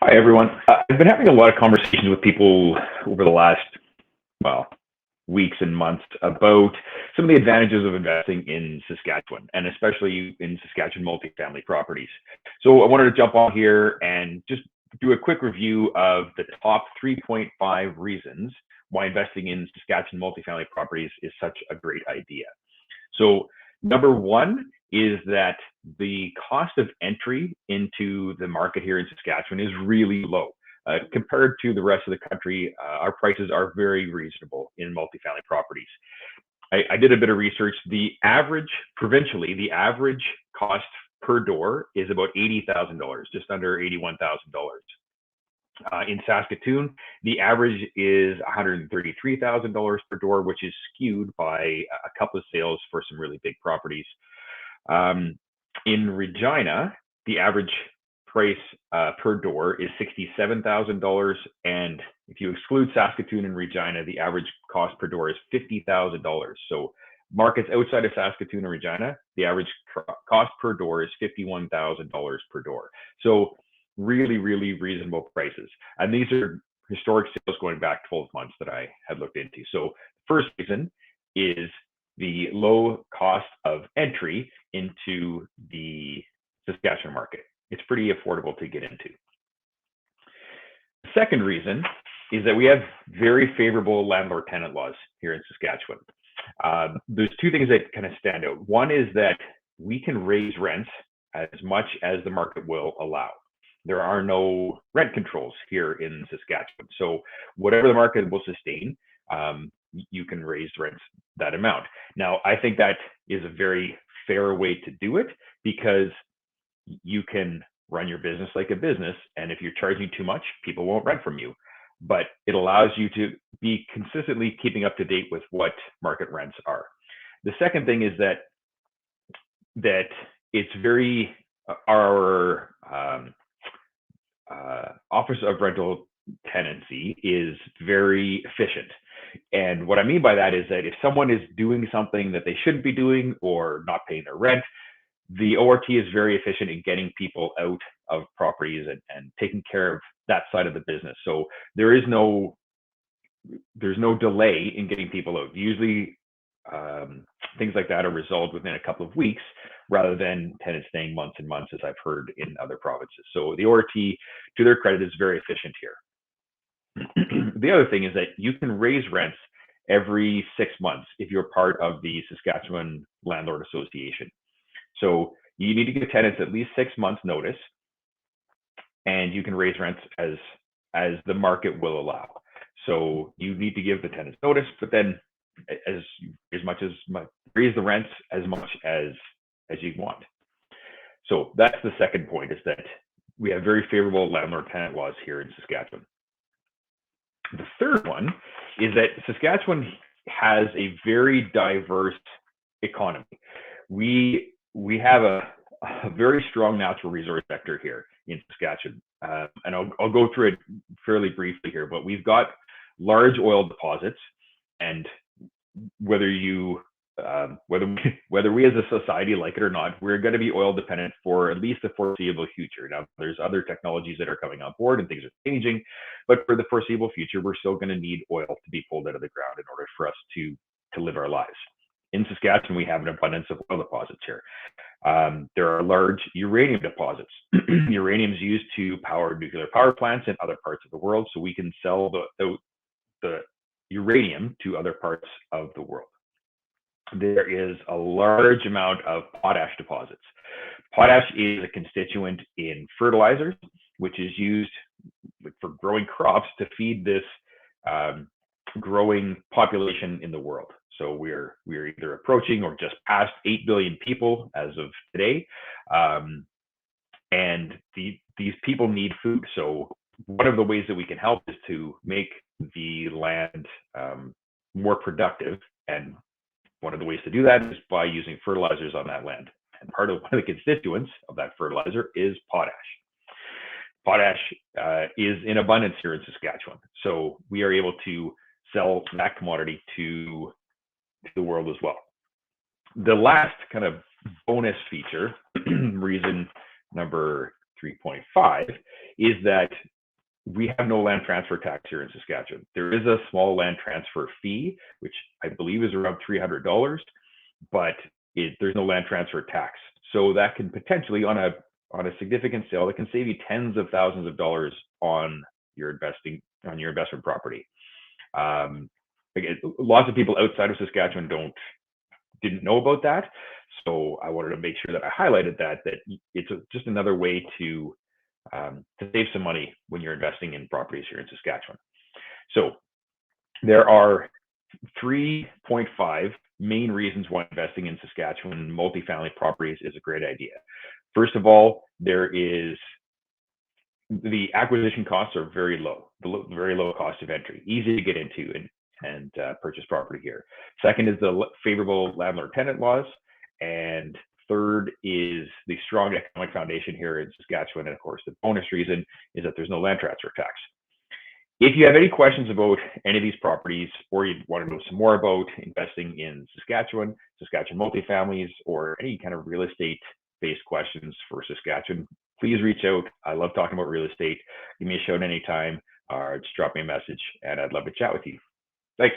Hi, everyone. I've been having a lot of conversations with people over the last, well, weeks and months about some of the advantages of investing in Saskatchewan, and especially in Saskatchewan multifamily properties. So I wanted to jump on here and just do a quick review of the top 3.5 reasons why investing in Saskatchewan multifamily properties is such a great idea. So number one is that the cost of entry into the market here in Saskatchewan is really low. Compared to the rest of the country, our prices are very reasonable in multifamily properties. I did a bit of research. Provincially, the average cost per door is about $80,000, just under $81,000. In Saskatoon, the average is $133,000 per door, which is skewed by a couple of sales for some really big properties. In Regina, the average price per door is $67,000, and if you exclude Saskatoon and Regina, the average cost per door is $50,000. So markets outside of Saskatoon and Regina, the average cost per door is $51,000 per door. So really, really reasonable prices. And these are historic sales going back 12 months that I had looked into. So first reason is the low cost of entry into the Saskatchewan market. It's pretty affordable to get into. The second reason is that we have very favorable landlord-tenant laws here in Saskatchewan. There's two things that kind of stand out. One is that we can raise rents as much as the market will allow. There are no rent controls here in Saskatchewan. So whatever the market will sustain, you can raise rents that amount. Now, I think that is a very fair way to do it because you can run your business like a business. And if you're charging too much, people won't rent from you. But it allows you to be consistently keeping up to date with what market rents are. The second thing is that it's very, our Office of Rental Tenancy is very efficient. And what I mean by that is that if someone is doing something that they shouldn't be doing or not paying their rent, the ORT is very efficient in getting people out of properties and taking care of that side of the business. So there's no delay in getting people out. Usually things like that are resolved within a couple of weeks rather than tenants staying months and months, as I've heard in other provinces. So the ORT, to their credit, is very efficient here. The other thing is that you can raise rents every 6 months if you're part of the Saskatchewan Landlord Association. So you need to give tenants at least 6 months notice, and you can raise rents as the market will allow. So you need to give the tenants notice, but then raise the rents as much as you want. So that's the second point, is that we have very favorable landlord-tenant laws here in Saskatchewan. The third one is that Saskatchewan has a very diverse economy. We have a very strong natural resource sector here in Saskatchewan, and I'll go through it fairly briefly here. But we've got large oil deposits, and whether we as a society like it or not, we're going to be oil dependent for at least the foreseeable future. Now, there's other technologies that are coming on board and things are changing, but for the foreseeable future, we're still going to need oil to be pulled out of the ground in order for us to live our lives. In Saskatchewan, we have an abundance of oil deposits here. There are large uranium deposits. Uranium is used to power nuclear power plants in other parts of the world, so we can sell the uranium to other parts of the world. There is a large amount of potash deposits. Potash is a constituent in fertilizers, which is used for growing crops to feed this growing population in the world. So we're either approaching or just past 8 billion people as of today, and these people need food. So one of the ways that we can help is to make the land more productive, and one of the ways to do that is by using fertilizers on that land. And one of the constituents of that fertilizer is potash. Potash is in abundance here in Saskatchewan, so we are able to sell that commodity to the world as well. The last kind of bonus feature, reason number 3.5 is that we have no land transfer tax here in Saskatchewan. There is a small land transfer fee, which I believe is around $300, but there's no land transfer tax. So that can potentially, on a significant sale, that can save you tens of thousands of dollars on your investment property. Again, lots of people outside of Saskatchewan didn't know about that, so I wanted to make sure that I highlighted that it's just another way to save some money when you're investing in properties here in Saskatchewan. So there are 3.5 main reasons why investing in Saskatchewan multifamily properties is a great idea. First of all, the acquisition costs are very low, very low cost of entry, easy to get into and purchase property here. Second is the favorable landlord-tenant laws, and third is the strong economic foundation here in Saskatchewan. And of course, the bonus reason is that there's no land transfer tax. If you have any questions about any of these properties, or you want to know some more about investing in Saskatchewan multifamilies, or any kind of real estate-based questions for Saskatchewan, please reach out. I love talking about real estate. Give me a shout anytime, or just drop me a message, and I'd love to chat with you. Thanks.